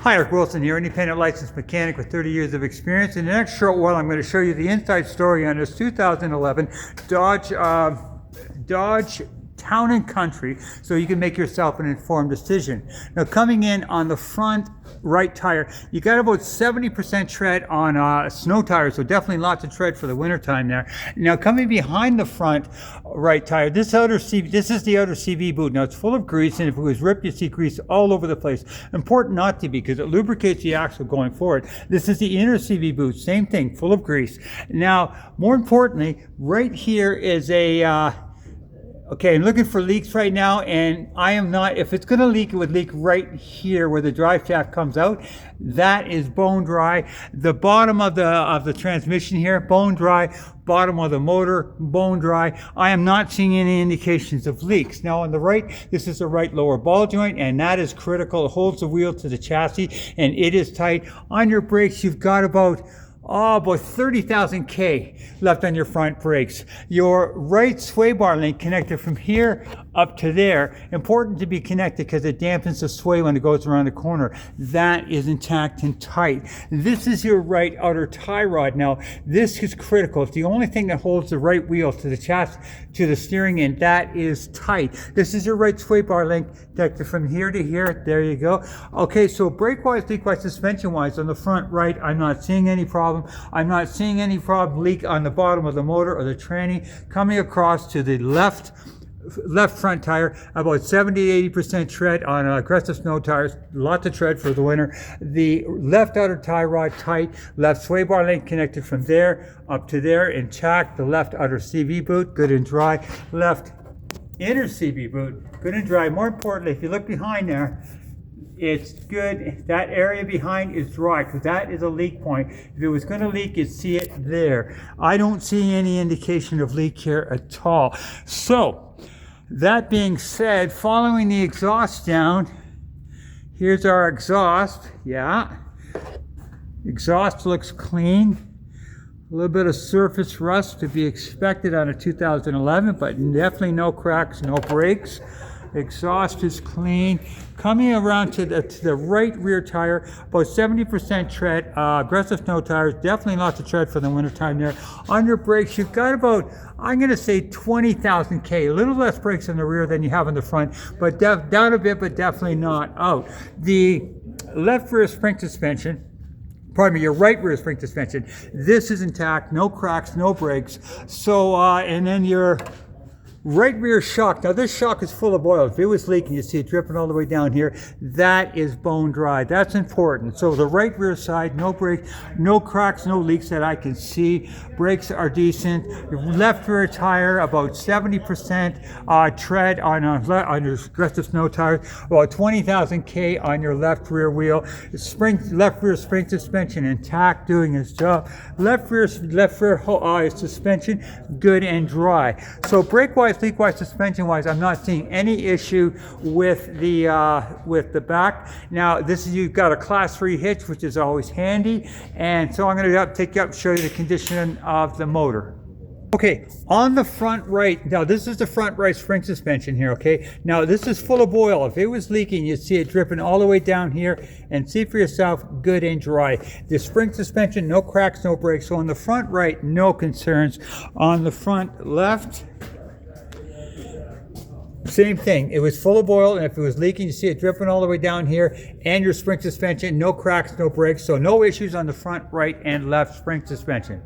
Hi, Eric Wilson here, independent licensed mechanic with 30 years of experience. In the next short while, I'm going to show you the inside story on this 2011 Dodge Town & Country, so you can make yourself an informed decision. Now, coming in on the front right tire, you got about 70% tread on snow tires, so definitely lots of tread for the winter time there. Now, coming behind the front right tire, this is the outer CV boot. Now, it's full of grease, and if it was ripped, you see grease all over the place. Important not to be, because it lubricates the axle going forward. This is the inner CV boot, same thing, full of grease. Now, more importantly, right here is a okay, I'm looking for leaks right now, and I am not, if it's gonna leak, it would leak right here where the drive shaft comes out. That is bone dry. The bottom of the transmission here, bone dry. Bottom of the motor, bone dry. I am not seeing any indications of leaks. Now on the right, this is the right lower ball joint, and that is critical. It holds the wheel to the chassis, and it is tight. On your brakes, you've got about 30,000 K left on your front brakes. Your right sway bar link connected from here up to there. Important to be connected because it dampens the sway when it goes around the corner. That is intact and tight. This is your right outer tie rod. Now, this is critical. It's the only thing that holds the right wheel to the chassis, to the steering, and that is tight. This is your right sway bar link connected from here to here. There you go. Okay, so brake-wise, leak-wise, suspension-wise, on the front right, I'm not seeing any problem. I'm not seeing any problem leak on the bottom of the motor or the tranny. Coming across to the left front tire, about 70-80% tread on aggressive snow tires, lots of tread for the winter. The left outer tie rod tight, left sway bar link connected from there up to there, intact. The left outer CV boot, good and dry. Left inner CV boot, good and dry. More importantly, if you look behind there, it's good. That area behind is dry, because that is a leak point. If it was going to leak, you'd see it there. I don't see any indication of leak here at all. So, that being said, following the exhaust down, here's our exhaust. Yeah. Exhaust looks clean. A little bit of surface rust to be expected on a 2011, but definitely no cracks, no breaks. Exhaust is clean. Coming around to the right rear tire, about 70% tread, aggressive snow tires, definitely lots of tread for the winter time there. On your brakes, you've got about, I'm going to say 20,000 K, a little less brakes in the rear than you have in the front, but down a bit, but definitely not out. The left rear spring suspension, pardon me, your right rear spring suspension, this is intact, no cracks, no breaks. So, and then your right rear shock. Now this shock is full of oil. If it was leaking, you see it dripping all the way down here. That is bone dry. That's important. So the right rear side, no break, no cracks, no leaks that I can see. Brakes are decent. Your left rear tire, about 70% tread on your aggressive snow tires. About 20,000 K on your left rear wheel. Left rear spring suspension intact, doing its job. Left rear suspension, good and dry. So brake-wise, leak-wise, suspension-wise, I'm not seeing any issue with the back. Now, you've got a Class 3 hitch, which is always handy, and so I'm going to take you up and show you the condition of the motor. Okay, on the front right, now this is the front right spring suspension here, okay? Now this is full of oil. If it was leaking, you'd see it dripping all the way down here, and see for yourself, good and dry. The spring suspension, no cracks, no breaks. So on the front right, no concerns. On the front left, same thing. It was full of oil, and if it was leaking, you see it dripping all the way down here, and your spring suspension, no cracks, no breaks. So no issues on the front right and left spring suspension.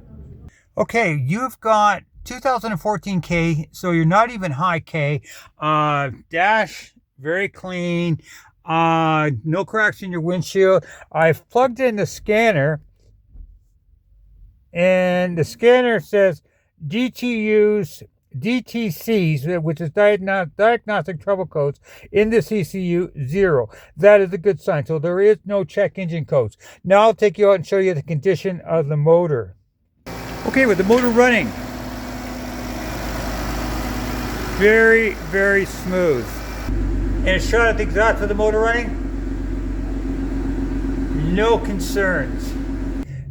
Okay, you've got 2014 K, so you're not even high K. Dash, very clean. No cracks in your windshield. I've plugged in the scanner, and the scanner says DTCs, which is diagnostic trouble codes, in the CCU 0. That is a good sign. So there is no check engine codes. Now I'll take you out and show you the condition of the motor. Okay, with the motor running, very, very smooth. And a shot at the exhaust with the motor running, no concerns.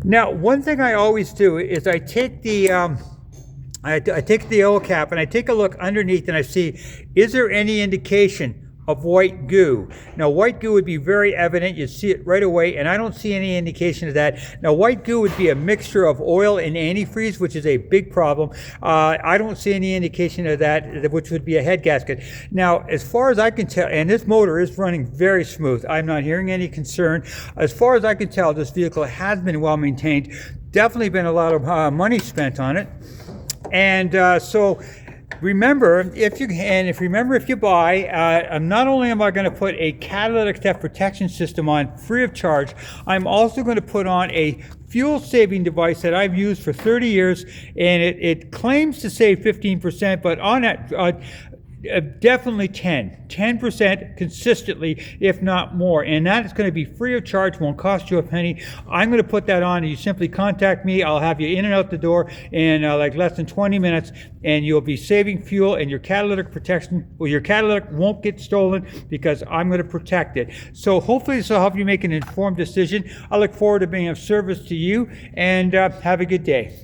Now, one thing I always do is I take the oil cap and I take a look underneath and I see, is there any indication of white goo. Now, white goo would be very evident. You'd see it right away, and I don't see any indication of that. Now, white goo would be a mixture of oil and antifreeze, which is a big problem. I don't see any indication of that, which would be a head gasket. Now, as far as I can tell, and this motor is running very smooth. I'm not hearing any concern. As far as I can tell, this vehicle has been well maintained. Definitely been a lot of money spent on it. And so remember, if you buy, not only am I going to put a catalytic theft protection system on free of charge, I'm also going to put on a fuel saving device that I've used for 30 years, and it claims to save 15%, but on that, definitely 10% consistently, if not more. And that is going to be free of charge, won't cost you a penny. I'm going to put that on, and you simply contact me. I'll have you in and out the door in like less than 20 minutes, and you'll be saving fuel, and your catalytic protection, well, your catalytic won't get stolen because I'm going to protect it. So hopefully this will help you make an informed decision. I look forward to being of service to you, and have a good day.